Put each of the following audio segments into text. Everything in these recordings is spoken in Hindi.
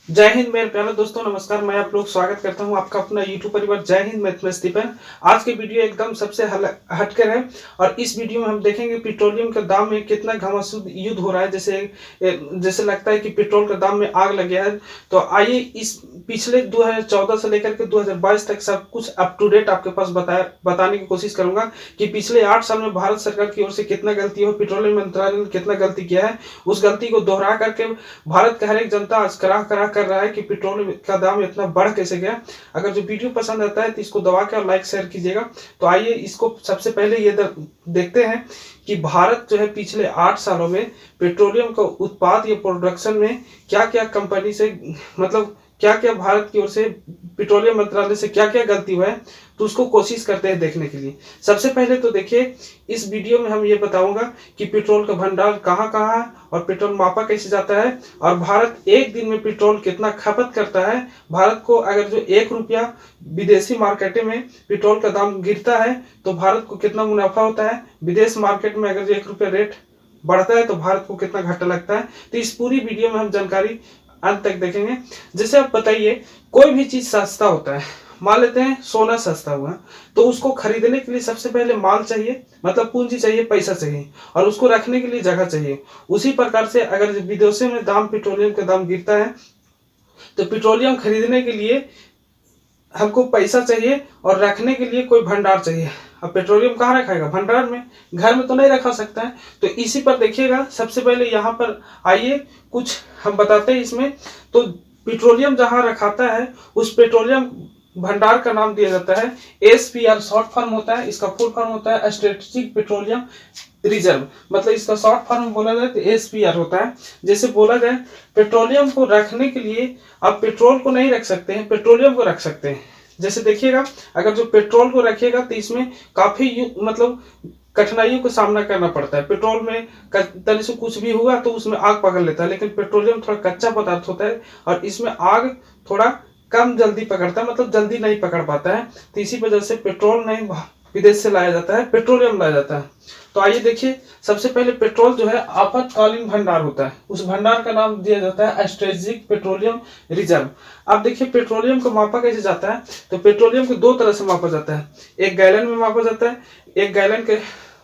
जय हिंद मेरे प्यारे दोस्तों, नमस्कार। मैं आप लोग स्वागत करता हूं आपका अपना यूट्यूब परिवार जय हिंद मैथ में स्टीफन। आज के वीडियो एकदम सबसे हटकर है और इस वीडियो में हम देखेंगे पेट्रोलियम के दाम में कितना घमासान युद्ध हो रहा है। जैसे लगता है कि पेट्रोल के दाम में आग लग गया है। तो आइए इस पिछले 2014 से लेकर के 2022 तक सब कुछ अप टू डेट आपके पास बताने की कोशिश करूंगा कि पिछले 8 साल में भारत सरकार की ओर से कितना गलती हो, पेट्रोलियम मंत्रालय ने कितना गलती किया है। उस गलती को दोहरा करके भारत का हर एक जनता आज करा करा कर रहा है कि पेट्रोल का दाम इतना बढ़ कैसे गया। अगर जो वीडियो पसंद आता है तो इसको दबा के और लाइक शेयर कीजिएगा। तो आइए इसको सबसे पहले ये देखते हैं कि भारत जो है पिछले 8 सालों में पेट्रोलियम का उत्पाद या प्रोडक्शन में क्या क्या कंपनी से मतलब क्या क्या भारत की ओर से पेट्रोलियम मंत्रालय से क्या क्या गलती हुआ है, तो उसको कोशिश करते हैं देखने के लिए। सबसे पहले तो देखिए, इस वीडियो में हम ये बताऊंगा कि पेट्रोल का भंडार कहाँ कहाँ है और पेट्रोल मापा कैसे जाता है और भारत एक दिन में पेट्रोल कितना खपत करता है। भारत को अगर जो 1 रुपया विदेशी मार्केट में पेट्रोल का दाम गिरता है तो भारत को कितना मुनाफा होता है। विदेश मार्केट में अगर जो 1 रुपया रेट बढ़ता है तो भारत को कितना घाटा लगता है। तो इस पूरी वीडियो में हम जानकारी अंत तक देखेंगे। जैसे आप बताइए, कोई भी चीज सस्ता होता है, मान लेते हैं सोना सस्ता हुआ, तो उसको खरीदने के लिए सबसे पहले माल चाहिए, मतलब पूंजी चाहिए, पैसा चाहिए, और उसको रखने के लिए जगह चाहिए। उसी प्रकार से अगर विदेशों में दाम पेट्रोलियम का दाम गिरता है तो पेट्रोलियम खरीदने के लिए हमको पैसा चाहिए और रखने के लिए कोई भंडार चाहिए। अब पेट्रोलियम कहाँ रखाएगा? भंडार में, घर में तो नहीं रखा सकता है। तो इसी पर देखिएगा, सबसे पहले यहाँ पर आइए कुछ हम बताते हैं इसमें। तो पेट्रोलियम जहाँ रखाता है उस पेट्रोलियम भंडार का नाम दिया जाता है SPR, शॉर्ट फॉर्म होता है। इसका फुल फॉर्म होता है स्ट्रेटेजिक पेट्रोलियम रिजर्व, मतलब इसका शॉर्ट फॉर्म बोला जाए तो SPR होता है। जैसे बोला जाए, पेट्रोलियम को रखने के लिए आप पेट्रोल को नहीं रख सकते हैं, पेट्रोलियम को रख सकते हैं। जैसे देखिएगा, अगर जो पेट्रोल को रखिएगा तो इसमें काफी मतलब कठिनाइयों का सामना करना पड़ता है। पेट्रोल में तनी से कुछ भी हुआ तो उसमें आग पकड़ लेता है, लेकिन पेट्रोलियम थोड़ा कच्चा पदार्थ होता है और इसमें आग थोड़ा कम जल्दी पकड़ता है, मतलब जल्दी नहीं पकड़ पाता है। तो इसी वजह से पेट्रोल नहीं विदेश से लाया जाता है, पेट्रोलियम लाया जाता है। तो आइए देखिए, सबसे पहले पेट्रोल जो है आपातकालीन भंडार होता है, उस भंडार का नाम दिया जाता है स्ट्रेटेजिक पेट्रोलियम रिजर्व। अब देखिए पेट्रोलियम को मापा कैसे जाता है। तो पेट्रोलियम को 2 तरह से मापा जाता है। एक गैलन में मापा जाता है, एक गैलन के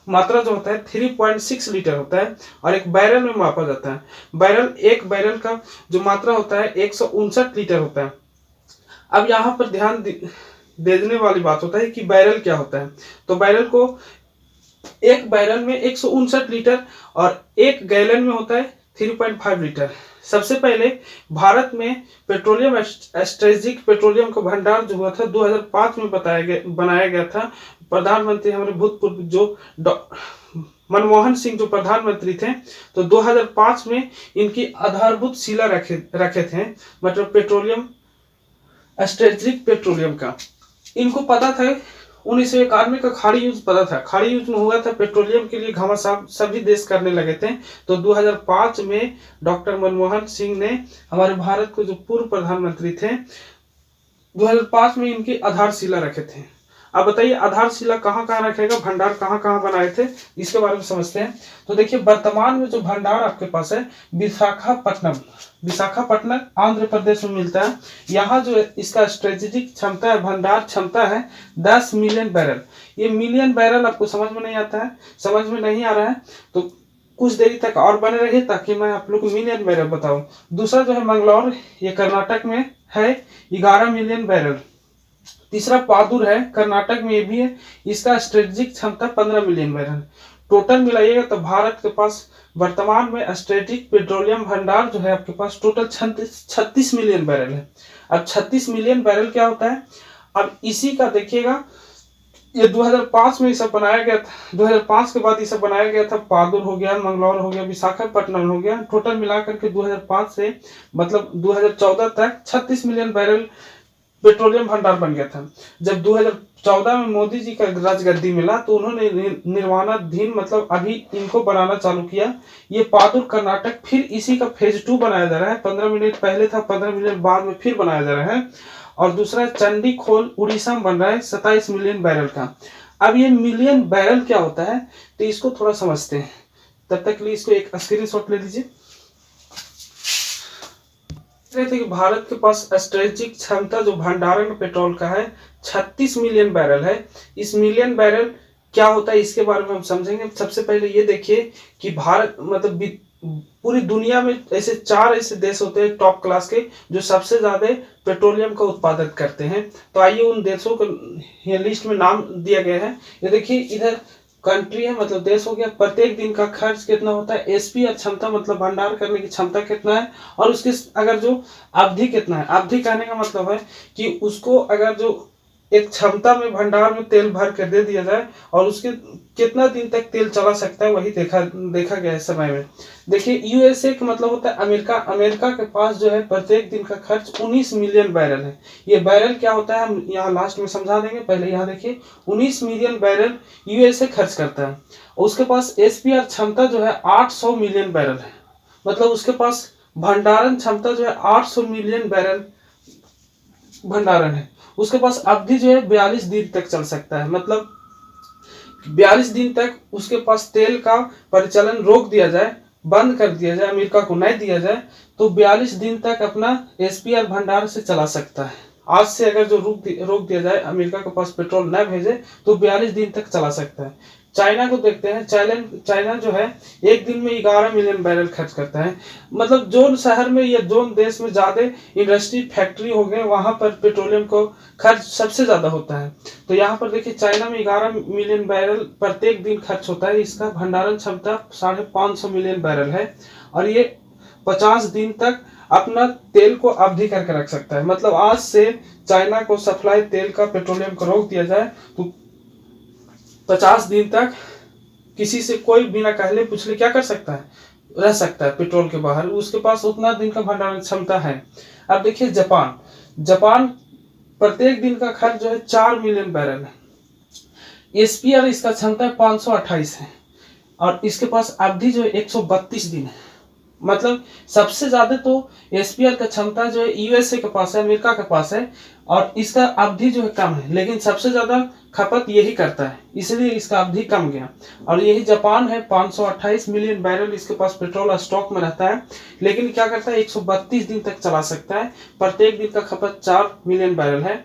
मात्रा जो होता है 3.6 लीटर होता है, और एक बैरल में मापा जाता है। एक बैरल का जो मात्रा होता है 159 लीटर होता है। अब यहाँ पर ध्यान देने वाली बात होता है कि बैरल क्या होता है। तो बैरल को, एक बैरल में 159 लीटर और एक गैलन में होता है 3.5 लीटर। सबसे पहले भारत में पेट्रोलियम स्ट्रेटेजिक पेट्रोलियम का भंडार जो हुआ था 2005 में बनाया गया था। प्रधानमंत्री हमारे भूतपूर्व जो मनमोहन सिंह जो प्रधानमंत्री थे, तो 2005 में इनकी आधारभूत शिला रखे थे, मतलब पेट्रोलियम स्ट्रेटेजिक पेट्रोलियम का। इनको पता था 1991 का खाड़ी युद्ध पता था। खाड़ी युद्ध में हुआ था, पेट्रोलियम के लिए घमासान सभी देश करने लगे थे। तो 2005 में डॉक्टर मनमोहन सिंह ने, हमारे भारत के जो पूर्व प्रधानमंत्री थे, 2005 में इनकी आधारशिला रखे थे। अब बताइए आधारशिला कहाँ कहाँ रखेगा, भंडार कहाँ कहाँ बनाए थे, इसके बारे में समझते हैं। तो देखिए, वर्तमान में जो भंडार आपके पास है विशाखापट्टनम आंध्र प्रदेश में मिलता है। यहाँ जो इसका स्ट्रेटेजिक क्षमता है, भंडार क्षमता है 10 मिलियन बैरल। ये मिलियन बैरल आपको समझ में नहीं आता है, समझ में नहीं आ रहा है तो कुछ देरी तक और बने रहिए ताकि मैं आप लोग को मिलियन बैरल बताऊं। दूसरा जो है मंगलौर, ये कर्नाटक में है, 11 मिलियन बैरल। तीसरा पादुर है, कर्नाटक में ये भी है, इसका स्ट्रेटेजिक क्षमता 15 मिलियन बैरल। टोटल मिलाइएगा तो भारत के पास वर्तमान में स्ट्रेटेजिक पेट्रोलियम भंडार जो है आपके पास टोटल 36 मिलियन बैरल है। अब 36 मिलियन बैरल क्या होता है, अब इसी का देखिएगा, ये 2005 में ये सब बनाया गया था। 2005 के बाद ये सब बनाया गया था। पादुर हो गया, मंगलौर हो गया, विशाखापट्टनम हो गया। टोटल मिलाकर के 2005 से मतलब 2014 तक 36 मिलियन बैरल पेट्रोलियम भंडार बन गया था। जब 2014 में मोदी जी का राजगद्दी मिला तो उन्होंने निर्माणाधीन मतलब अभी इनको बनाना चालू किया। ये पादुर कर्नाटक, फिर इसी का फेज 2 बनाया जा रहा है। 15 मिनट पहले था, 15 मिनट बाद में फिर बनाया जा रहा है। और दूसरा चंडी खोल उड़ीसा में बन रहा है 27 मिलियन बैरल का। अब ये मिलियन बैरल क्या होता है तो इसको थोड़ा समझते हैं। तब तक लिए इसको एक स्क्रीनशॉट ले लीजिए। रहे थे कि भारत के पास स्ट्रेटेजिक क्षमता जो भंडारण पेट्रोल का है 36 मिलियन बैरल है। इस मिलियन बैरल क्या होता है इसके बारे में हम समझेंगे। सबसे पहले ये देखिए कि भारत मतलब पूरी दुनिया में ऐसे 4 ऐसे देश होते हैं टॉप क्लास के जो सबसे ज्यादा पेट्रोलियम का उत्पादन करते हैं। तो आइए उन देशों को ये लिस्ट में नाम दिया गया है। ये देखिए इधर कंट्री है मतलब देश हो गया। प्रत्येक दिन का खर्च कितना होता है, एसपीआर क्षमता मतलब भंडार करने की क्षमता कितना है, और उसके अगर जो अवधि कितना है। अवधि कहने का मतलब है कि उसको अगर जो एक क्षमता में भंडार में तेल भर कर दे दिया जाए और उसके कितना दिन तक तेल चला सकता है वही देखा गया है समय में। देखिए यूएसए का मतलब होता है अमेरिका। अमेरिका के पास जो है प्रत्येक दिन का खर्च 19 मिलियन बैरल है। ये बैरल क्या होता है हम यहाँ लास्ट में समझा देंगे। पहले यहाँ देखिए 19 मिलियन बैरल यूएसए खर्च करता है। उसके पास एसपीआर क्षमता जो है 800 मिलियन बैरल है। मतलब उसके पास भंडारण क्षमता जो है 800 मिलियन बैरल भंडारण है। उसके पास अवधि जो है 42 दिन तक चल सकता है। मतलब 42 दिन तक उसके पास तेल का परिचालन रोक दिया जाए, बंद कर दिया जाए, अमेरिका को नहीं दिया जाए तो 42 दिन तक अपना एसपीआर भंडार से चला सकता है। आज से अगर जो रोक दिया जाए, अमेरिका के पास पेट्रोल न भेजे तो 42 दिन तक चला सकता है। चाइना को देखते हैं। चाइना जो है एक दिन में 11 मिलियन बैरल खर्च करता है। मतलब जोन शहर में या जोन देश में ज्यादा इंडस्ट्री फैक्ट्री हो गए वहां पर पेट्रोलियम को खर्च सबसे ज्यादा होता है। तो यहाँ पर देखिए चाइना में 11 मिलियन बैरल प्रत्येक दिन खर्च होता है। इसका भंडारण क्षमता 550 मिलियन बैरल है और ये 50 दिन तक अपना तेल को अवधि करके रख सकता है। मतलब आज से चाइना को सप्लाई तेल का पेट्रोलियम को रोक दिया जाए तो 50 दिन तक किसी से कोई बिना कहले पूछले क्या कर सकता है, रह सकता है पेट्रोल के बाहर। उसके पास उतना दिन का भंडारण क्षमता है। अब देखिए जापान प्रत्येक दिन का खर्च जो है 4 मिलियन बैरल है। एसपीआर इसका क्षमता 528 है और इसके पास अवधि जो है 132 दिन है। मतलब सबसे ज्यादा तो एसपीआर का क्षमता जो है यूएसए के पास है, अमेरिका के पास है और इसका अवधि जो है कम है, लेकिन सबसे ज्यादा खपत यही करता है इसलिए इसका अवधि कम गया। और यही जापान है 528 मिलियन बैरल इसके पास पेट्रोल स्टॉक में रहता है, लेकिन क्या करता है 132 दिन तक चला सकता है। प्रत्येक दिन का खपत 4 मिलियन बैरल है।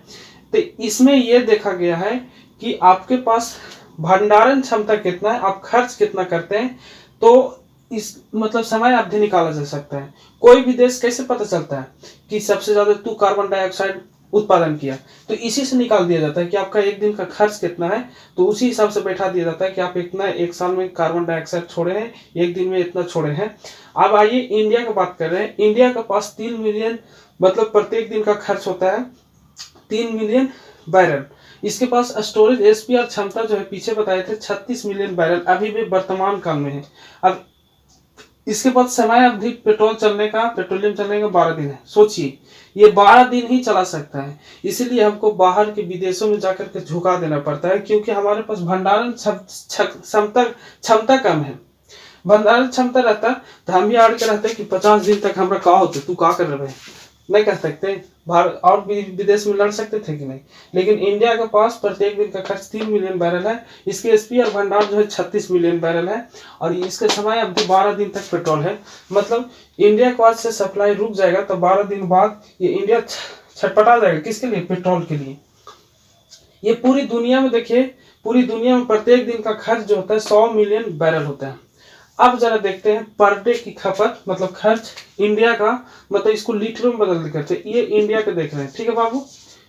तो इसमें यह देखा गया है कि आपके पास भंडारण क्षमता कितना है, आप खर्च कितना करते हैं, तो इस मतलब समय अवधि निकाला जा सकता है। कोई भी देश कैसे पता चलता है कि सबसे ज्यादा तू कार्बन डाइऑक्साइड उत्पादन किया, तो इसी से निकाल दिया जाता है कि आपका एक दिन का खर्च कितना है। तो उसी हिसाब से बैठा दिया जाता है कि आप इतना एक साल में कार्बन डाइऑक्साइड छोड़े हैं, एक दिन में इतना छोड़े हैं। अब आइए इंडिया की बात कर रहे हैं। इंडिया के पास 3 मिलियन मतलब प्रत्येक दिन का खर्च होता है 3 मिलियन बैरल। इसके पास स्टोरेज एसपीआर क्षमता जो है पीछे बताए थे 36 मिलियन बैरल अभी भी वर्तमान काल में है। अब इसके बाद समय अवधि पेट्रोलियम चलने का 12 दिन है। सोचिए ये 12 दिन ही चला सकता है। इसीलिए हमको बाहर के विदेशों में जाकर के झुका देना पड़ता है क्योंकि हमारे पास भंडारण क्षमता कम है। भंडारण क्षमता रहता तो हम भी आड़ के रहते कि 50 दिन तक हमारा का होते, तू का कर रहे नहीं कर सकते, भारत और विदेश में लड़ सकते थे कि नहीं। लेकिन इंडिया के पास प्रत्येक दिन का खर्च 3 मिलियन बैरल है। इसके एसपीआर भंडार जो है 36 मिलियन बैरल है और इसके समय अवधि 12 दिन तक पेट्रोल है। मतलब इंडिया के पास से सप्लाई रुक जाएगा तो 12 दिन बाद ये इंडिया छटपटा जाएगा। किसके लिए? पेट्रोल के लिए। ये पूरी दुनिया में देखिए, पूरी दुनिया में प्रत्येक दिन का खर्च जो होता है 100 मिलियन बैरल होता है। अब जरा देखते हैं पर डे की खपत मतलब खर्च इंडिया का, मतलब इसको लीटरों में बदल करते ये इंडिया के देख रहे हैं। ठीक है बाबू,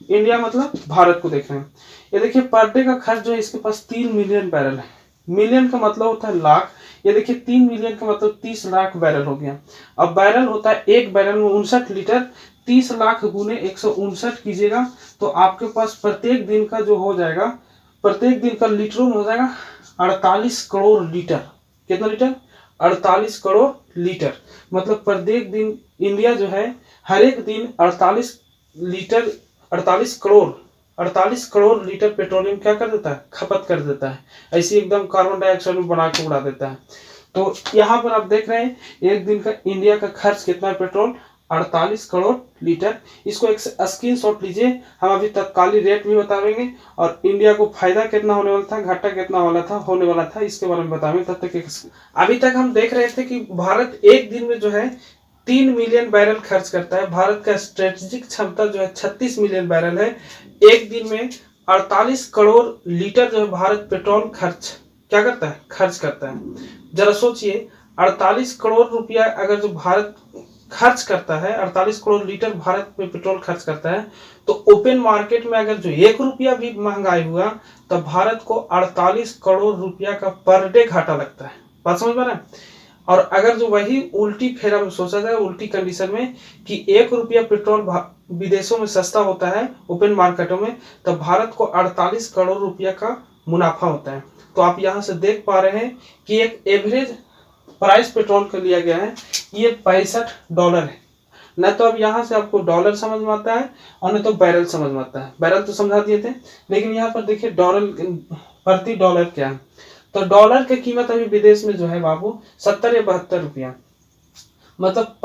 इंडिया मतलब भारत को देख रहे हैं। ये देखिए पर डे का खर्च जो है इसके पास 3 मिलियन बैरल है। मिलियन का मतलब होता है लाख। ये देखिए 3 मिलियन का मतलब 30 लाख बैरल हो गया। अब बैरल होता है एक बैरल में 59 लीटर। 30 लाख गुने 159 कीजिएगा तो आपके पास प्रत्येक दिन का जो हो जाएगा, प्रत्येक दिन का लीटरों में हो जाएगा 48 करोड़ लीटर। कितना लीटर? 48 करोड़ लीटर। मतलब प्रत्येक दिन इंडिया जो है हर एक दिन 48 लीटर 48 करोड़ लीटर पेट्रोलियम क्या कर देता है? खपत कर देता है। ऐसे एकदम कार्बन डाइऑक्साइड में बना के उड़ा देता है। तो यहाँ पर आप देख रहे हैं एक दिन का इंडिया का खर्च कितना है पेट्रोल? 48 करोड़ लीटर। इसको एक स्क्रीनशॉट लीजिए, हम अभी तत्कालीन रेट भी बताएंगे और इंडिया को फायदा कितना होने वाला था, घाटा कितना होने वाला था इसके बारे में बताएंगे। तब तक अभी तक हम देख रहे थे कि भारत एक दिन में जो है 3 मिलियन बैरल खर्च करता है। भारत का स्ट्रेटेजिक क्षमता जो है 36 मिलियन बैरल है। एक दिन में 48 करोड़ लीटर जो है भारत पेट्रोल खर्च करता है। जरा सोचिए, 48 करोड़ रुपया अगर जो भारत खर्च करता है, 48 करोड़ लीटर भारत में पेट्रोल खर्च करता है, तो ओपन मार्केट में अगर जो 1 रुपया भी महंगाई हुआ तो भारत को 48 करोड़ रुपया का पर डे घाटा लगता है। बात समझ में आ रहा है? और अगर जो वही उल्टी फेरा में सोचा जाए, उल्टी कंडीशन में कि 1 रुपया पेट्रोल विदेशों में सस्ता होता है ओपन मार्केटों में, तो भारत को 48 करोड़ रुपया का मुनाफा होता है। तो आप यहाँ से देख पा रहे हैं कि एक एवरेज प्राइस पेट्रोल का लिया गया है, ये $65 है। न तो अब यहाँ से आपको डॉलर समझ में आता है और न तो बैरल समझ में आता है। बैरल तो समझा दिए थे, लेकिन यहाँ पर देखिए डॉलर प्रति डॉलर क्या है। तो डॉलर की कीमत अभी विदेश में जो है बाबू 70 या 72 रुपया, मतलब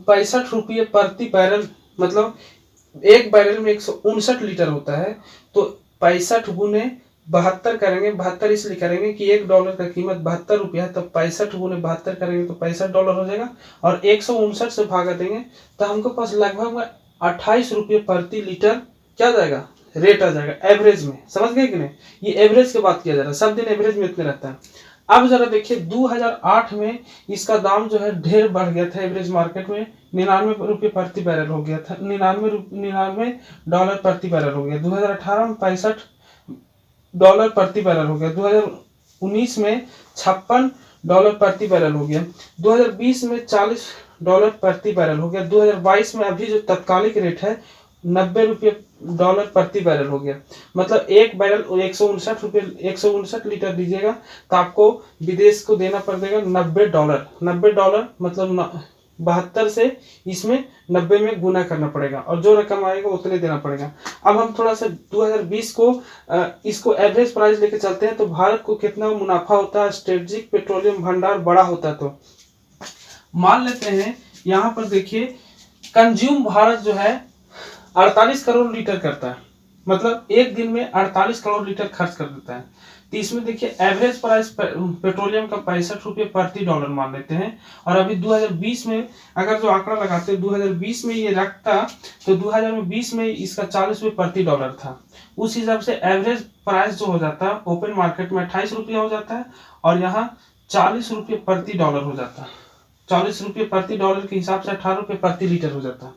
65 रुपये प्रति बैरल, मतलब एक बैरल में 159 लीटर होता है। तो 65 गुने 72 करेंगे, 72 इसलिए करेंगे कि $1 का कीमत 72 रुपया है, तो 65 गुने 72 करेंगे तो $65 हो जाएगा, और 159 से भागा देंगे तो हमको पास लगभग 28 रुपये प्रति लीटर क्या जाएगा, रेट आ जाएगा एवरेज में। समझ गए कि नहीं? ये एवरेज की बात किया जा रहा है, सब दिन एवरेज में इतने रहता है। अब जरा देखिए 2008 में इसका दाम जो है ढेर बढ़ गया था, एवरेज मार्केट में 99 रुपये प्रति बैरल हो गया था, 99 डॉलर प्रति बैरल हो गया। 2018 में $65 प्रति बैरल हो गया। 2019 में $56 प्रति बैरल हो गया। 2020 में $40 प्रति बैरल हो गया। 2022 में अभी जो तत्कालिक रेट है $90 प्रति बैरल हो गया। मतलब एक बैरल 159 लीटर दीजिएगा तो आपको विदेश को देना पड़ेगा $90 मतलब 72 से इसमें 90 में गुना करना पड़ेगा, और जो रकम आएगा उतने देना पड़ेगा। अब हम थोड़ा सा 2020 को इसको एवरेज प्राइस लेके चलते हैं, तो भारत को कितना मुनाफा होता है, स्ट्रेटेजिक पेट्रोलियम भंडार बड़ा होता है। तो मान लेते हैं यहाँ पर देखिए कंज्यूम भारत जो है 48 करोड़ लीटर करता है, मतलब एक दिन में 48 करोड़ लीटर खर्च कर देता है। तो इसमें देखिए एवरेज प्राइस पेट्रोलियम का 65 रुपये प्रति डॉलर मान लेते हैं, और अभी 2020 में अगर जो आंकड़ा लगाते हैं 2020 में ये रखता तो 2020 में इसका 40 रुपये प्रति डॉलर था। उस हिसाब से एवरेज प्राइस जो हो जाता है ओपन मार्केट में 28 रुपया हो जाता है, और यहाँ 40 रुपये प्रति डॉलर हो जाता है। 40 रुपये प्रति डॉलर के हिसाब से 18 रुपये प्रति लीटर हो जाता है।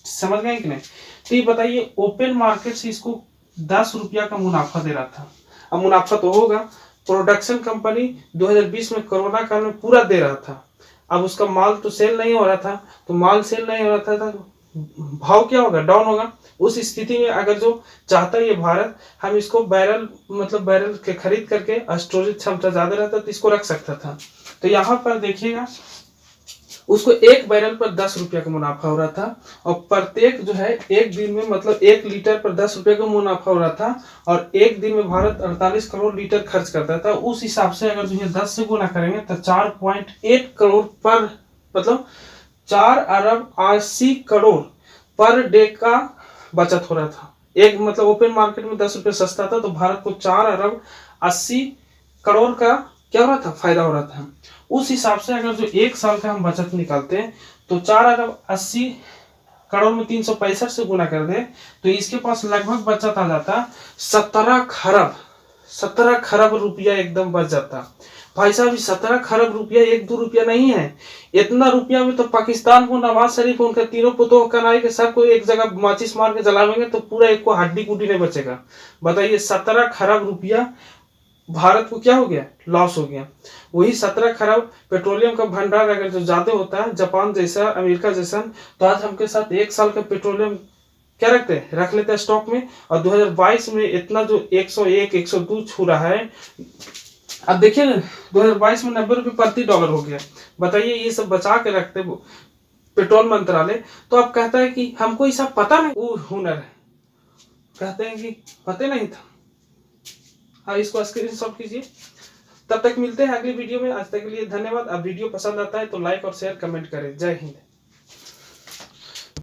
समझ गए कि नहीं? तो ये बताइए ओपन मार्केट से इसको 10 रुपया का मुनाफा दे रहा था। अब मुनाफा तो होगा, प्रोडक्शन कंपनी 2020 में कोरोना काल में पूरा दे रहा था। अब उसका माल तो सेल नहीं हो रहा था, तो माल सेल नहीं हो रहा था तो भाव क्या होगा, डाउन होगा। उस स्थिति में अगर जो चाहता है ये भारत, हम इसको बैरल मतलब बैरल के खरीद करके स्टोरेज क्षमता ज्यादा रहता तो इसको रख सकता था। तो यहाँ पर देखिएगा उसको एक बैरल पर 10 रुपया का मुनाफा हो रहा था, और प्रत्येक जो है एक दिन में मतलब 1 लीटर पर 10 रुपये का मुनाफा हो रहा था, और एक दिन में भारत 48 करोड़ लीटर खर्च करता था। उस हिसाब से अगर जो है 10 से गुना करेंगे तो 4.8 करोड़ पर मतलब 4 अरब 80 करोड़ पर डे का बचत हो रहा था। एक मतलब ओपन मार्केट में 10 रुपये सस्ता था, तो भारत को 4 अरब 80 करोड़ का क्या हो रहा था, फायदा हो रहा था। उस हिसाब से अगर जो एक साल का हम बचत निकालते हैं तो 4 अरब 80 करोड़ में 365 से गुना कर दे तो इसके पास लगभग बचत आ जाता 17 खरब रुपया एकदम बच जाता। भाई साहब 17 खरब रुपया 1-2 रुपया नहीं है। इतना रुपया में तो पाकिस्तान को नवाज शरीफ उनके तीनों पुतों कनाई के सबको एक जगह माचिस मार के जलावेंगे तो पूरा एक को हड्डी कुटी नहीं बचेगा। बताइए 17 खरब रुपया भारत को क्या हो गया, लॉस हो गया। वही 17 खरब पेट्रोलियम का भंडार अगर जो ज्यादा होता है जापान जैसा अमेरिका जैसा, तो आज हमके साथ 1 साल का पेट्रोलियम क्या रख लेते हैं स्टॉक में। और 2022 में इतना जो 101 102 छू रहा है। अब देखिए 2022 में 90 रुपये प्रति डॉलर हो गया। बताइए ये सब बचा के रखते पेट्रोल मंत्रालय, तो अब कहता है कि हमको ये सब पता नहीं, वो हुनर है। कहते हैं कि पता नहीं था। हाँ, इसको स्क्रीनशॉट कीजिए। तब तक मिलते हैं अगली वीडियो में। आज तक के लिए धन्यवाद। अब वीडियो पसंद आता है तो लाइक और शेयर कमेंट करें। जय हिंद।